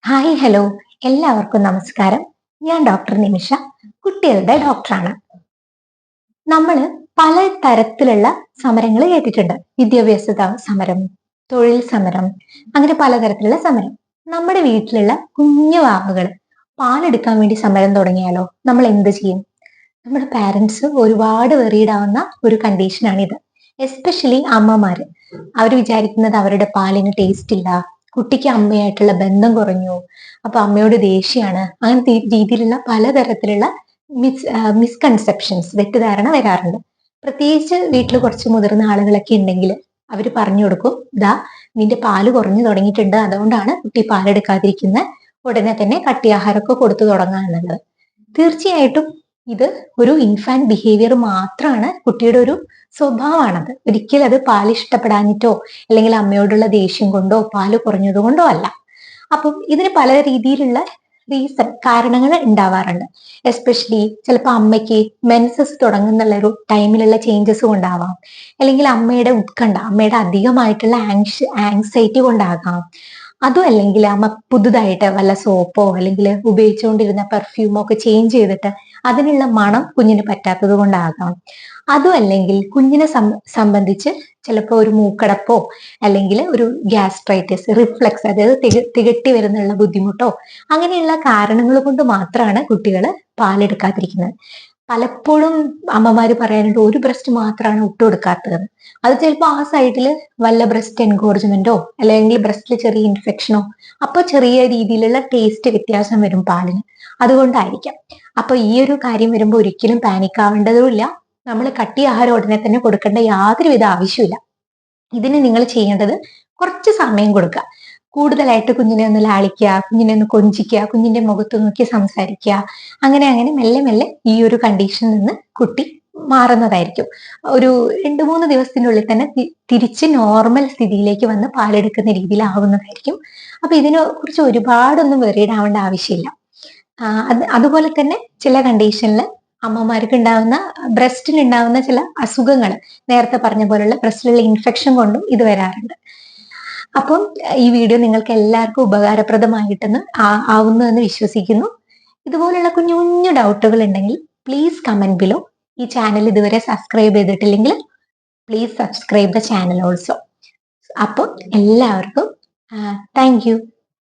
Hi hello എല്ലാവർക്കും നമസ്കാരം. ഞാൻ ഡോക്ടർ നിമിഷ, കുട്ടികളുടെ ഡോക്ടറാണ്. നമ്മൾ പല തരത്തിലുള്ള സമരങ്ങൾ കേട്ടിട്ടുണ്ട്. വിദ്യാഭ്യാസ സമരം, തൊഴിൽ സമരം, അങ്ങനെ പലതരത്തിലുള്ള സമരം. നമ്മുടെ വീട്ടിലുള്ള കുഞ്ഞു വാവകൾ പാലെടുക്കാൻ വേണ്ടി സമരം തുടങ്ങിയാലോ നമ്മൾ എന്ത് ചെയ്യും? നമ്മുടെ പാരന്റ്സ് ഒരുപാട് വെറീഡ് ഒരു കണ്ടീഷനാണിത്. എസ്പെഷ്യലി അമ്മമാര്. അവർ വിചാരിക്കുന്നത് അവരുടെ പാലിന് ടേസ്റ്റ് ഇല്ല, കുട്ടിക്ക് അമ്മയായിട്ടുള്ള ബന്ധം കുറഞ്ഞു, അപ്പൊ അമ്മയോട് ദേഷ്യമാണ്, അങ്ങനത്തെ രീതിയിലുള്ള പലതരത്തിലുള്ള മിസ്കൺസെപ്ഷൻസ്, തെറ്റിദ്ധാരണ വരാറുണ്ട്. പ്രത്യേകിച്ച് വീട്ടിൽ കുറച്ച് മുതിർന്ന ആളുകളൊക്കെ ഉണ്ടെങ്കിൽ അവർ പറഞ്ഞു കൊടുക്കും, ഇതാ നിന്റെ പാല് കുറഞ്ഞു തുടങ്ങിയിട്ടുണ്ട്, അതുകൊണ്ടാണ് കുട്ടി പാലെടുക്കാതിരിക്കുന്നത്, ഉടനെ തന്നെ കട്ടിയാഹാരമൊക്കെ കൊടുത്തു തുടങ്ങുക എന്നുള്ളത്. തീർച്ചയായിട്ടും ഇത് ഒരു ഇൻഫാന്റ് ബിഹേവിയർ മാത്രമാണ്, കുട്ടിയുടെ ഒരു സ്വഭാവമാണത്. ഒരിക്കലും അത് പാല് ഇഷ്ടപ്പെടാഞ്ഞിട്ടോ അല്ലെങ്കിൽ അമ്മയോടുള്ള ദേഷ്യം കൊണ്ടോ പാല് കുറഞ്ഞത് കൊണ്ടോ അല്ല. അപ്പം ഇതിന് പല രീതിയിലുള്ള കാരണങ്ങൾ ഉണ്ടാവാറുണ്ട്. എസ്പെഷ്യലി ചിലപ്പോൾ അമ്മയ്ക്ക് മെൻസസ് തുടങ്ങുന്നുള്ള ഒരു ടൈമിലുള്ള ചേഞ്ചസ് കൊണ്ടാവാം, അല്ലെങ്കിൽ അമ്മയുടെ ഉത്കണ്ഠ, അമ്മയുടെ അധികമായിട്ടുള്ള ആങ്സൈറ്റി കൊണ്ടാകാം. അതും അല്ലെങ്കിൽ അമ്മ പുതുതായിട്ട് വല്ല സോപ്പോ അല്ലെങ്കിൽ ഉപയോഗിച്ചുകൊണ്ടിരുന്ന പെർഫ്യൂമോ ഒക്കെ ചേഞ്ച് ചെയ്തിട്ട് അതിനുള്ള മണം കുഞ്ഞിന് പറ്റാത്തത് കൊണ്ടാകാം. അതും അല്ലെങ്കിൽ കുഞ്ഞിനെ സംബന്ധിച്ച് ചിലപ്പോൾ ഒരു മൂക്കടപ്പോ അല്ലെങ്കിൽ ഒരു ഗ്യാസ്ട്രൈറ്റിസ്, റിഫ്ലക്സ്, അതായത് തികട്ടി വരുന്നുള്ള ബുദ്ധിമുട്ടോ, അങ്ങനെയുള്ള കാരണങ്ങൾ കൊണ്ട് മാത്രമാണ് കുട്ടികൾ പാലെടുക്കാതിരിക്കുന്നത്. പലപ്പോഴും അമ്മമാര് പറയാറുണ്ട് ഒരു ബ്രസ്റ്റ് മാത്രമാണ് ഇട്ടുകൊടുക്കാത്തത്. അത് ചിലപ്പോൾ ആ സൈഡിൽ വല്ല ബ്രസ്റ്റ് എൻഗോർജ്മെന്റോ അല്ലെങ്കിൽ ബ്രസ്റ്റിൽ ചെറിയ ഇൻഫെക്ഷനോ, അപ്പൊ ചെറിയ രീതിയിലുള്ള ടേസ്റ്റ് വ്യത്യാസം വരും പാലിന്, അതുകൊണ്ടായിരിക്കാം. അപ്പൊ ഈ ഒരു കാര്യം വരുമ്പോൾ ഒരിക്കലും പാനിക് ആവേണ്ടതുമില്ല. നമ്മൾ കട്ടി ആഹാരം ഉടനെ തന്നെ കൊടുക്കേണ്ട യാതൊരുവിധ ആവശ്യമില്ല. ഇതിന് നിങ്ങൾ ചെയ്യേണ്ടത് കുറച്ച് സമയം കൊടുക്കുക. കൂടുതലായിട്ട് കുഞ്ഞിനെ ഒന്ന് ലാളിക്കുക, കുഞ്ഞിനെ ഒന്ന് കൊഞ്ചിക്കുക, കുഞ്ഞിന്റെ മുഖത്ത് നോക്കി സംസാരിക്കുക. അങ്ങനെ അങ്ങനെ മെല്ലെ മെല്ലെ ഈ ഒരു കണ്ടീഷനിൽ നിന്ന് കുട്ടി മാറുന്നതായിരിക്കും. ഒരു 2-3 ദിവസത്തിനുള്ളിൽ തന്നെ തിരിച്ച് നോർമൽ സ്ഥിതിയിലേക്ക് വന്ന് പാലെടുക്കുന്ന രീതിയിലാവുന്നതായിരിക്കും. അപ്പൊ ഇതിനെ കുറിച്ച് ഒരുപാടൊന്നും വെറീഡ് ആവേണ്ട ആവശ്യമില്ല. അതുപോലെ തന്നെ ചില കണ്ടീഷനിൽ അമ്മമാർക്ക് ഉണ്ടാവുന്ന, ബ്രസ്റ്റിന് ഉണ്ടാവുന്ന ചില അസുഖങ്ങൾ, നേരത്തെ പറഞ്ഞ പോലുള്ള ബ്രസ്റ്റിലുള്ള ഇൻഫെക്ഷൻ കൊണ്ടും ഇത് വരാറുണ്ട്. അപ്പം ഈ വീഡിയോ നിങ്ങൾക്ക് എല്ലാവർക്കും ഉപകാരപ്രദമായിട്ടെന്ന് ആവുന്നു എന്ന് വിശ്വസിക്കുന്നു. ഇതുപോലുള്ള കുഞ്ഞു കുഞ്ഞു ഡൗട്ടുകൾ ഉണ്ടെങ്കിൽ പ്ലീസ് കമന്റ് ബിലോ. ഈ ചാനൽ ഇതുവരെ സബ്സ്ക്രൈബ് ചെയ്തിട്ടില്ലെങ്കിൽ please subscribe the channel also. അപ്പോൾ എല്ലാവർക്കും താങ്ക് യു.